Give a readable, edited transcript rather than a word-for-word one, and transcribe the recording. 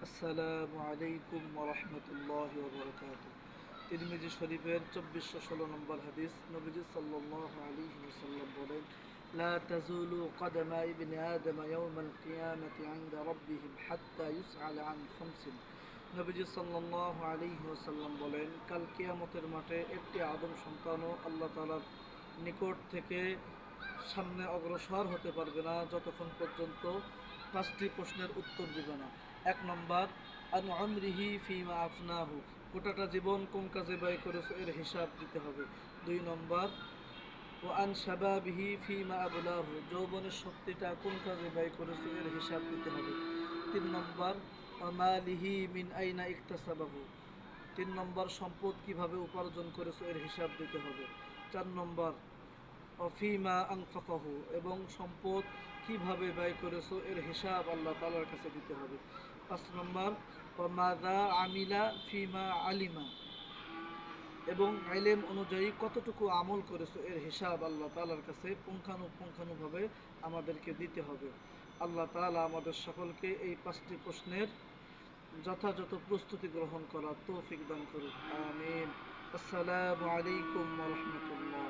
আসসালামু আলাইকুম ওয়া রাহমাতুল্লাহি ওয়া বারাকাতুহু। তিরমিজি শরীফের 2416 নম্বর হাদিস, নবীজি সাল্লাল্লাহু আলাইহি ওয়াসাল্লাম বলেন, লা তাজুলু কদমা ইবনি আদম ইয়াওমাল কিয়ামাতি ইনদা রাব্বিহিম হাত্তা ইউসআলা আন খামসিন। নবীজি সাল্লাল্লাহু আলাইহি ওয়াসাল্লাম বলেন, কাল কিয়ামতের মাঠে একটি আদম সন্তানও আল্লাহ তাআলার নিকট থেকে সামনে অগ্রসর হতে পারবে না যতক্ষণ পর্যন্ত 5টি প্রশ্নের উত্তর দিবে না। 1 নম্বর, আন উমরিহি ফিমা আফনাহু, গোটাটা জীবন কোন কাজে ব্যয় করেছো এর হিসাব দিতে হবে। 2 নম্বর, ও আন শাবাবিহি ফিমা আবলাহু, যৌবনের শক্তিটা কোন কাজে ব্যয় করেছো এর হিসাব দিতে হবে। 3 নম্বর, ও মালিহি মিন আইনা ইকতাসাবাহু, 3 নম্বর, সম্পদ কিভাবে উপার্জন করেছো এর হিসাব দিতে হবে। 4 নম্বর, অফিমা আনফাকাহু, এবং সম্পদ কিভাবে ব্যয় করেছো এর হিসাব আল্লাহ তাআলার কাছে দিতে হবে। 5 নম্বর, মাযা আমিলা ফিমা আলিমা, এবং ইলম অনুযায়ী কতটুকু আমল করেছো এর হিসাব আল্লাহ তাআলার কাছে পুঙ্খানুপুঙ্খানুভাবে আমাদেরকে দিতে হবে। আল্লাহ তাআলা আমাদের সকলকে এই 5টি প্রশ্নের যথাযথ প্রস্তুতি গ্রহণ করার তৌফিক দান করুন। আমিন। আসসালামু আলাইকুম ওয়া রাহমাতুল্লাহ।